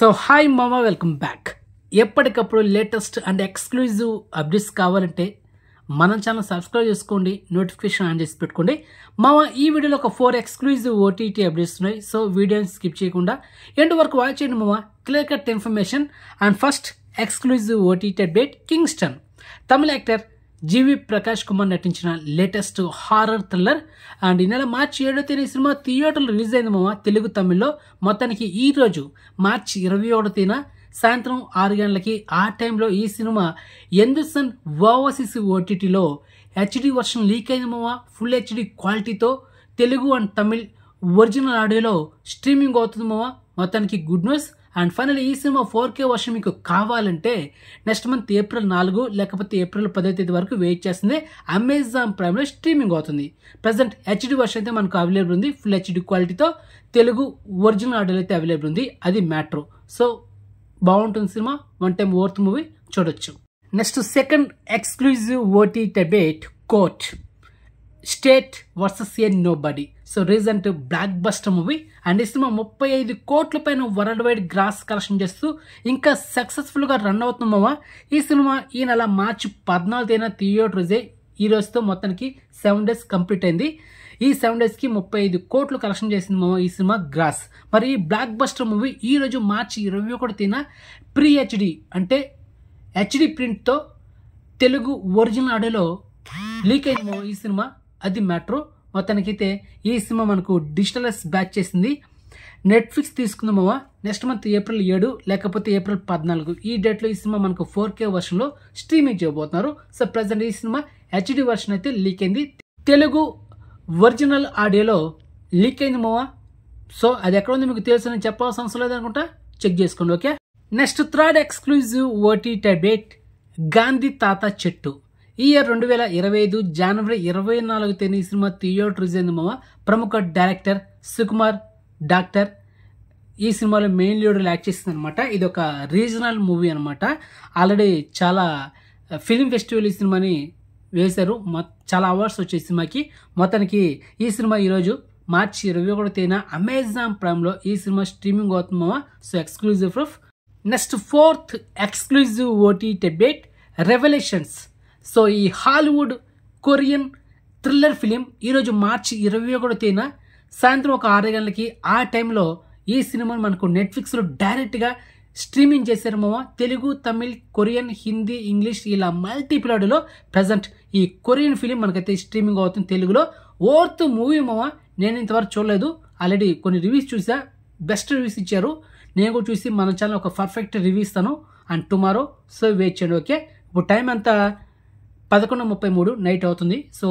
So hi మామ, welcome back. ఎప్పటికప్పుడు latest and exclusive updates కావాలంటే మన ఛానల్ సబ్స్క్రైబ్ చేసుకోండి, నోటిఫికేషన్ ఆన్ చేసి పెట్టుకోండి. మామ ఈ వీడియోలో ఒక 4 ఎక్స్క్లూజివ్ ఓటీటీ అప్డేట్స్ ఉన్నాయి. సో వీడియోని స్కిప్ చేయకుండా ఎండ్ వరకు వాచ్ చేయండి మామ. Clear cut information. And first exclusive OTT update, Kingston. తమిళ యాక్టర్ జీవి ప్రకాష్ కుమార్ నటించిన లేటెస్ట్ హారర్ థ్రిల్లర్. అండ్ ఈ నెల మార్చి 7వ తేదీ సినిమా థియేటర్లో రిలీజ్ అయింది మామ, తెలుగు తమిళ్లో. మొత్తానికి ఈ రోజు మార్చి 21వ తేదీన సాయంత్రం 6 గంటలకి ఆ టైంలో ఈ సినిమా ఎందుసన్ ఓవర్సీస్ ఓటీటీలో హెచ్డి వర్షన్ లీక్ అయింది మామ. ఫుల్ హెచ్డి క్వాలిటీతో తెలుగు అండ్ తమిళ్ ఒరిజినల్ ఆడియోలో స్ట్రీమింగ్ అవుతుంది మామ. మొత్తానికి గుడ్ న్యూస్. అండ్ ఫైనల్ ఈ సినిమా 4K వర్షన్ మీకు కావాలంటే నెక్స్ట్ మంత్ ఏప్రిల్ 4 లేకపోతే ఏప్రిల్ 10వ తేదీ వరకు వెయిట్ చేస్తుంది. అమెజాన్ ప్రైమ్లో స్ట్రీమింగ్ అవుతుంది. ప్రజెంట్ హెచ్డి వర్షన్ అయితే మనకు అవైలబుల్ ఉంది. ఫుల్ హెచ్డి క్వాలిటీతో తెలుగు ఒరిజినల్ ఆడియోలో అయితే అవైలబుల్ ఉంది. అది మ్యాటర్. సో బాగుంటుంది cinema, one time worth movie, చూడొచ్చు. Next second exclusive OTT update, court state versus a nobody. So recent blockbuster movie. And ఈ సినిమా 35 కోట్ల పైన వరల్డ్ వైడ్ గ్రాస్ కలెక్షన్ చేస్తూ ఇంకా సక్సెస్ఫుల్గా రన్ అవుతుందమ్మా. ఈ సినిమా ఈ నెల మార్చి 14వ తేదీన థియేటర్ రిలీజ్. ఈ రోజుతో మొత్తానికి 7 డేస్ కంప్లీట్ అయింది. ఈ 7 డేస్కి 35 కోట్లు కలెక్షన్ చేసింది మామ ఈ సినిమా గ్రాస్. మరి ఈ బ్లాక్ బస్టర్ మూవీ ఈ రోజు మార్చి 21వ తేదీన ప్రీ హెచ్డి అంటే హెచ్డి ప్రింట్తో తెలుగు ఒరిజినల్ ఆడియోలో లీక్ అయింది మామ ఈ సినిమా. అది మ్యాటర్. మొత్తానికైతే ఈ సినిమా మనకు డిజిటలైజ్ బ్యాచ్ చేసింది. నెట్ఫ్లిక్స్ తీసుకుందాం మామ. నెక్స్ట్ మంత్ ఏప్రిల్ 7 లేకపోతే ఏప్రిల్ 14 ఈ డేట్లో ఈ సినిమా మనకు 4K వర్షన్లో స్ట్రీమింగ్ చేయబోతున్నారు. సో ప్రజెంట్ ఈ సినిమా హెచ్డి వర్షన్ అయితే లీక్ అయింది, తెలుగు ఒరిజినల్ ఆడియోలో లీక్ అయింది మామ. సో అది ఎక్కడ ఉంది మీకు తెలుసు, నేను చెప్పాల్సిన అవసరం లేదనుకుంటా, చెక్ చేసుకోండి. Okay. Next third exclusive OTT update, Gandhi తాత చెట్టు. ఈ ఇయర్ 2025 జనవరి 24వ తేదీ ఈ సినిమా థియేటర్ రిలీజ్ అయింది మామ. ప్రముఖ డైరెక్టర్ సుకుమార్ డాక్టర్ ఈ సినిమాలో మెయిన్ లీడర్లు యాక్ట్ చేస్తుంది అనమాట. ఇది ఒక రీజనల్ మూవీ అనమాట. ఆల్రెడీ చాలా ఫిలిం ఫెస్టివల్ ఈ సినిమాని వేశారు, చాలా అవార్డ్స్ వచ్చాయి సినిమాకి. మొత్తానికి ఈ సినిమా ఈరోజు మార్చి 21వ తేదీన అమెజాన్ ప్రైమ్లో ఈ సినిమా స్ట్రీమింగ్ అవుతుంది మామ. So exclusive proof. Next fourth exclusive OTT update, revolutions. So ఈ హాలీవుడ్ కొరియన్ థ్రిల్లర్ ఫిలిం ఈరోజు మార్చి 21వ తేదీన సాయంత్రం ఒక 6 గంటలకి ఆ టైంలో ఈ సినిమాని మనకు నెట్ఫ్లిక్స్లో డైరెక్ట్గా స్ట్రీమింగ్ చేశారు మామ. తెలుగు, తమిళ్, కొరియన్, హిందీ, ఇంగ్లీష్ ఇలా మల్టీప్లాడ్లో ప్రజెంట్ ఈ కొరియన్ ఫిలిం మనకైతే స్ట్రీమింగ్ అవుతుంది తెలుగులో. ఓర్త్ మూవీ మామ. నేను ఇంతవరకు చూడలేదు, ఆల్రెడీ కొన్ని రివ్యూస్ చూసా, బెస్ట్ రివ్యూస్ ఇచ్చారు. నేను కూడా చూసి మన ఛానల్ ఒక పర్ఫెక్ట్ రివ్యూ ఇస్తాను అండ్ టుమారో. సో వెయిట్ చేయండి. ఓకే. ఇప్పుడు టైం అంతా 11:33 నైట్ అవుతుంది. సో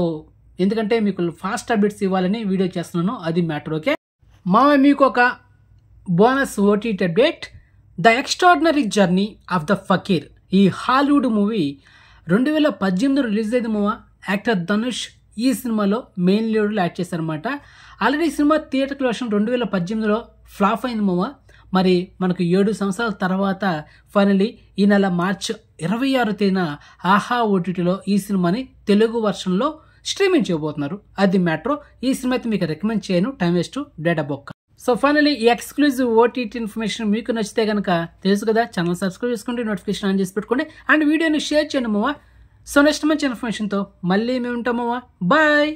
ఎందుకంటే మీకు ఫాస్ట్ అప్డేట్స్ ఇవ్వాలని వీడియో చేస్తున్నాను, అది మ్యాటర్. ఓకే మామ. మీకు ఒక bonus OTT update, the extraordinary journey of the fakir. ఈ హాలీవుడ్ మూవీ 2018 రిలీజ్ అయింది మామ. యాక్టర్ ధనుష్ ఈ సినిమాలో మెయిన్ లీడ్లో యాక్ట్ చేశారనమాట. ఆల్రెడీ ఈ సినిమా థియేటర్ వర్షన్ 2018లో ఫ్లాప్ అయింది మామ. మరి మనకు 7 సంవత్సరాల తర్వాత ఫైనల్లీ ఈ నెల మార్చి 26వ తేదీన ఆహా ఓటీటీలో ఈ సినిమాని తెలుగు వర్షన్లో స్ట్రీమింగ్ చేయబోతున్నారు. అది మ్యాటర్. ఈ సినిమా అయితే మీకు రికమెండ్ చేయను, టైం వేస్ట్, డేటా బొక్క. సో ఫైనల్లీ ఈ ఎక్స్క్లూజివ్ ఓటీటీ ఇన్ఫర్మేషన్ మీకు నచ్చితే కనుక తెలుసు కదా, ఛానల్ సబ్స్క్రైబ్ చేసుకోండి, నోటిఫికేషన్ ఆన్ చేసి పెట్టుకోండి అండ్ వీడియోని షేర్ చేయండి మామ. సో నెక్స్ట్ మంచి ఇన్ఫర్మేషన్తో మళ్ళీ మేము ఉంటాం మామ. బాయ్.